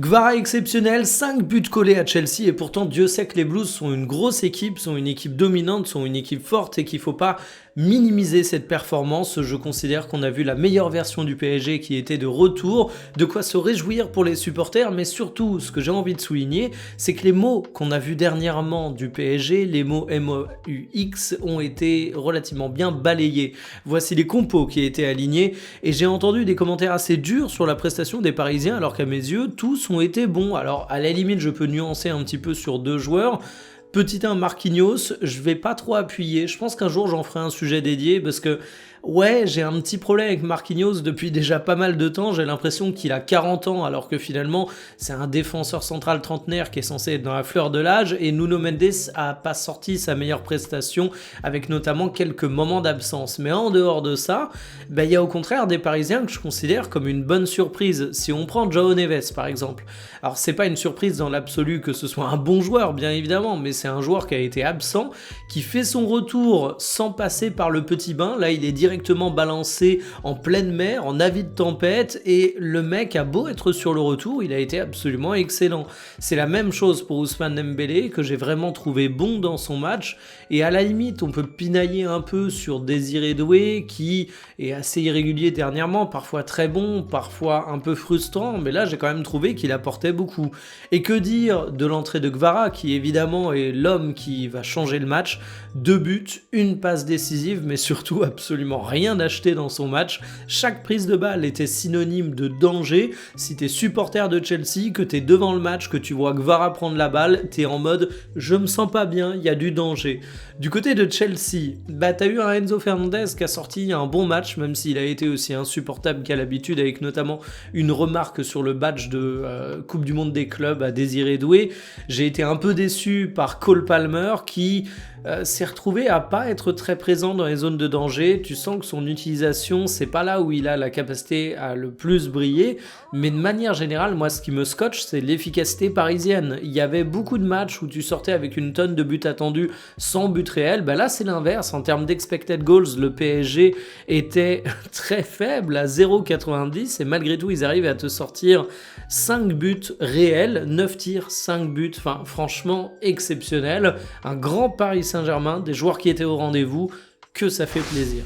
Kvara exceptionnel, 5 buts collés à Chelsea et pourtant Dieu sait que les Blues sont une grosse équipe, sont une équipe dominante, sont une équipe forte et qu'il ne faut pas minimiser cette performance. Je considère qu'on a vu la meilleure version du PSG qui était de retour, de quoi se réjouir pour les supporters, mais surtout ce que j'ai envie de souligner, c'est que les mots qu'on a vus dernièrement du PSG, les mots MOUX, ont été relativement bien balayés. Voici les compos qui étaient alignés et j'ai entendu des commentaires assez durs sur la prestation des Parisiens alors qu'à mes yeux, tous ont été bons. Alors à la limite, je peux nuancer un petit peu sur 2 joueurs. Petit 1, Marquinhos, je vais pas trop appuyer. Je pense qu'un jour j'en ferai un sujet dédié parce que ouais, j'ai un petit problème avec Marquinhos depuis déjà pas mal de temps. J'ai l'impression qu'il a 40 ans alors que finalement c'est un défenseur central trentenaire qui est censé être dans la fleur de l'âge et Nuno Mendes a pas sorti sa meilleure prestation avec notamment quelques moments d'absence. Mais en dehors de ça, il y a au contraire des Parisiens que je considère comme une bonne surprise. Si on prend João Neves par exemple, alors c'est pas une surprise dans l'absolu que ce soit un bon joueur bien évidemment, mais c'est un joueur qui a été absent, qui fait son retour sans passer par le petit bain. Là il est directement balancé en pleine mer, en avis de tempête, et le mec a beau être sur le retour, il a été absolument excellent. C'est la même chose pour Ousmane Dembélé, que j'ai vraiment trouvé bon dans son match, et à la limite, on peut pinailler un peu sur Désiré Doué, qui est assez irrégulier dernièrement, parfois très bon, parfois un peu frustrant, mais là j'ai quand même trouvé qu'il apportait beaucoup. Et que dire de l'entrée de Kvara, qui évidemment est l'homme qui va changer le match, 2 buts, une passe décisive, mais surtout absolument rien acheté dans son match. Chaque prise de balle était synonyme de danger. Si t'es supporter de Chelsea, que t'es devant le match, que tu vois Kvara prendre la balle, t'es en mode « je me sens pas bien, il y a du danger ». Du côté de Chelsea, t'as eu un Enzo Fernandez qui a sorti un bon match, même s'il a été aussi insupportable qu'à l'habitude, avec notamment une remarque sur le badge de Coupe du Monde des clubs à Désiré Doué. J'ai été un peu déçu par Cole Palmer qui s'est retrouvé à pas être très présent dans les zones de danger. Tu sens que son utilisation, c'est pas là où il a la capacité à le plus briller, mais de manière générale, moi ce qui me scotche, c'est l'efficacité parisienne. Il y avait beaucoup de matchs où tu sortais avec une tonne de buts attendus sans but réel. Là c'est l'inverse, en termes d'expected goals, le PSG était très faible à 0,90 et malgré tout ils arrivent à te sortir 5 buts réels, 9 tirs, 5 buts, enfin franchement exceptionnel. Un grand Paris Saint-Germain, des joueurs qui étaient au rendez-vous, que ça fait plaisir.